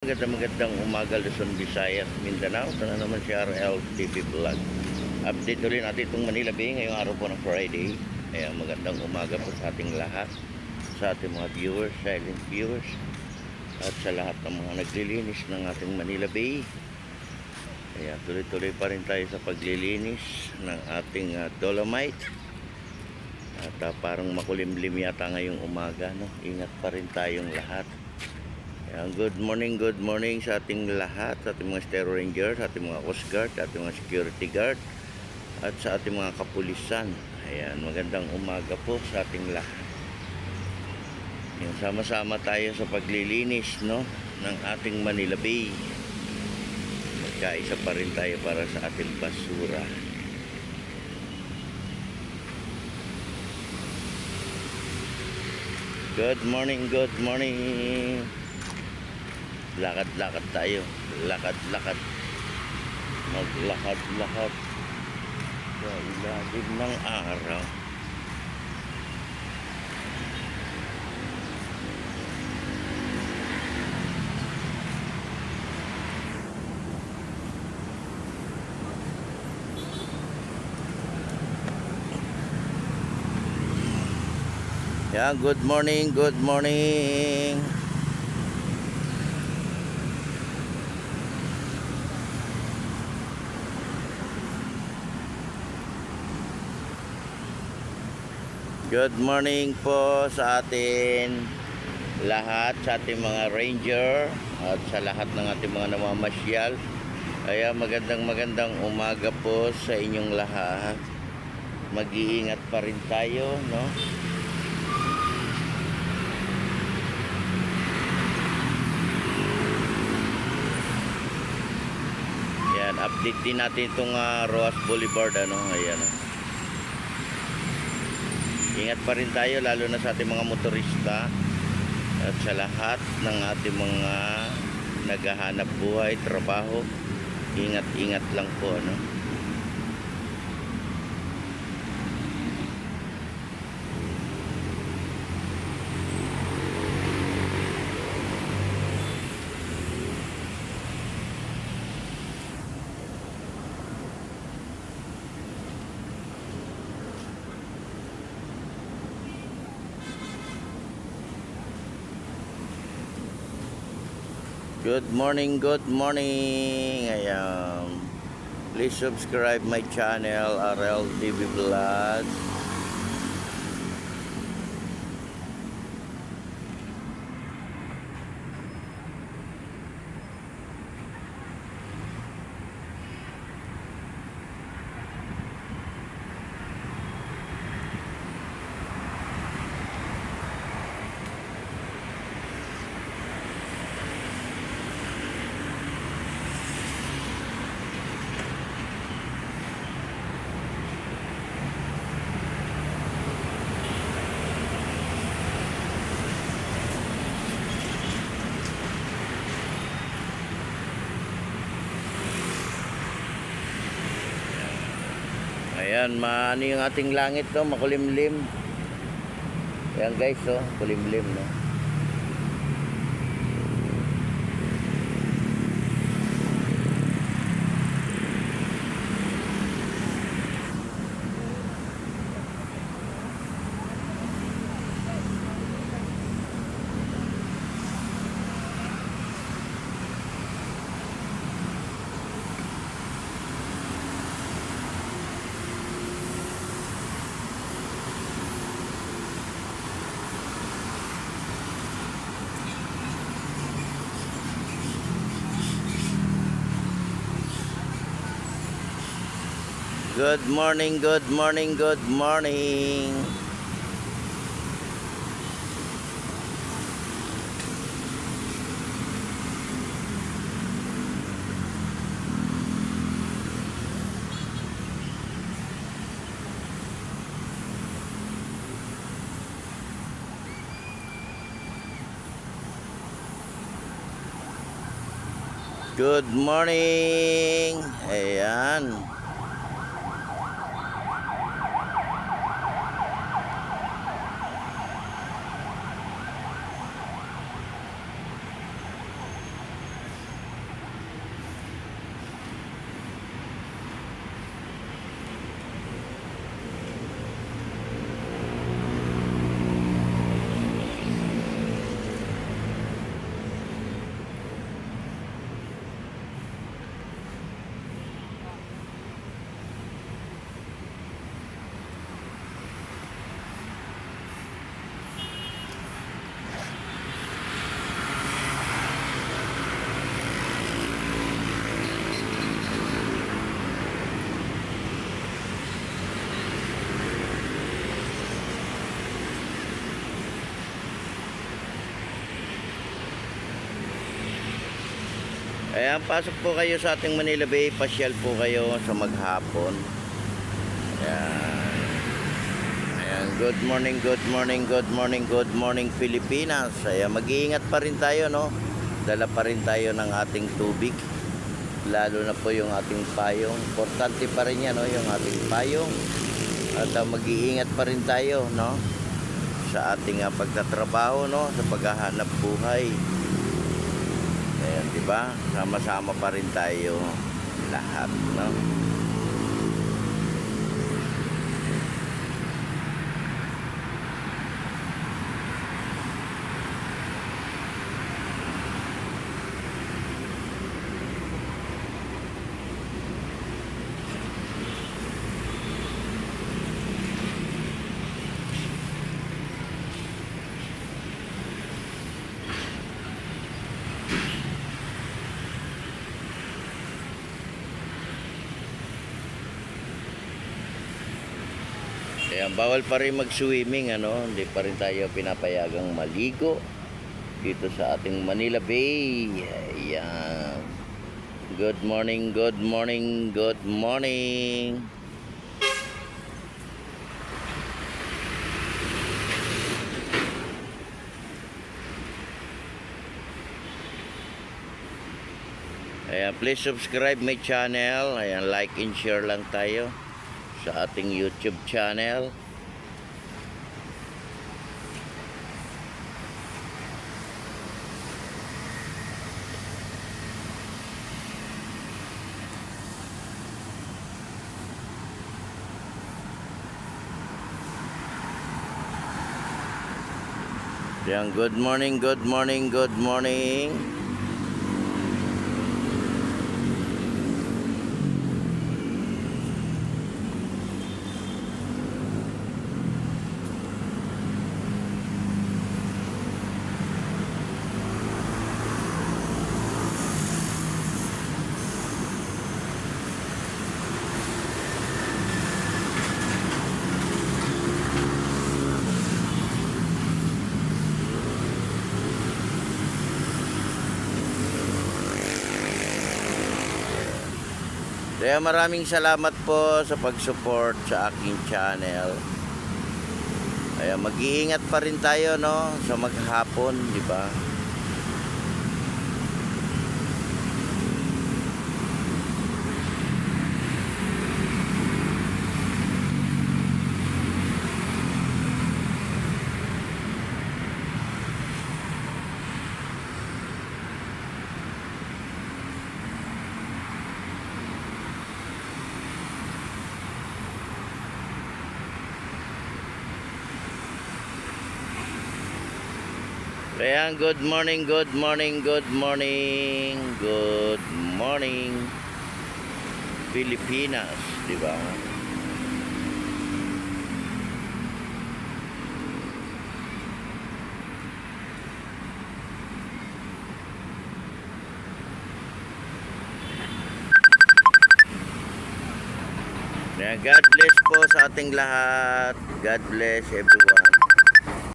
Magandang umaga Luzon, Visayas, Mindanao. Ito na naman si RL TV Vlog. Update ulit natin itong Manila Bay ngayong araw po ng Friday. Kaya magandang umaga po sa ating lahat, sa ating mga viewers, silent viewers, at sa lahat ng mga naglilinis ng ating Manila Bay. Kaya tuloy-tuloy pa rin tayo sa paglilinis ng ating Dolomite. At parang makulimlim yata ngayong umaga, no? Ingat pa rin tayong lahat. Good morning sa ating lahat, sa ating mga Stero Rangers, sa ating mga Coast Guard, sa ating mga security guard, at sa ating mga kapulisan. Ayan, magandang umaga po sa ating lahat. Ayan, sama-sama tayo sa paglilinis, no, ng ating Manila Bay. Magkaisa pa rin tayo para sa ating basura. Good morning. Lakad-lakad tayo. Lakad-lakad. Maglakad-lakad sa ilalim ng araw. Yeah, good morning. Good morning po sa atin lahat, sa ating mga ranger at sa lahat ng ating mga namamasyal. Kaya magandang umaga po sa inyong lahat. Mag-iingat pa rin tayo, no? Yan, update din natin itong Roas Boulevard, ano? Ayan. Ingat pa rin tayo, lalo na sa ating mga motorista at sa lahat ng ating mga naghahanap buhay, trabaho. Ingat lang po, ano? Good morning. Ayan. Please subscribe my channel, RL TV Vlog. Ayan, maano yung ating langit, no? Makulimlim. Ayan guys, oh, kulimlim, no? Good morning. Good morning. Ayan. Ayan, pasok po kayo sa ating Manila Bay. Pasyal po kayo sa maghapon. Ayan. Ayan, good morning, good morning, good morning, good morning Pilipinas. Ayan, mag-iingat pa rin tayo, no? Dala pa rin tayo ng ating tubig. Lalo na po yung ating payong. Importante pa rin yan, no? Yung ating payong. At mag-iingat pa rin tayo, no? Sa ating pagtatrabaho, no? Sa paghahanap buhay. Ayan, di ba? Sama-sama pa rin tayo lahat, no? Kaya bawal pa rin mag-swimming, ano? Hindi pa rin tayo pinapayagang maligo dito sa ating Manila Bay. Ayan. Good morning, good morning, good morning. Ayan, please subscribe my channel. Ayan, like and share lang tayo sa ating YouTube channel. Ayan, good morning, good morning, good morning. Kaya maraming salamat po sa pag-support sa aking channel. Kaya mag-iingat pa rin tayo, no, sa maghapon, di ba? Kaya good morning, good morning, good morning, good morning Pilipinas, di ba? Kaya God bless po sa ating lahat. God bless everyone.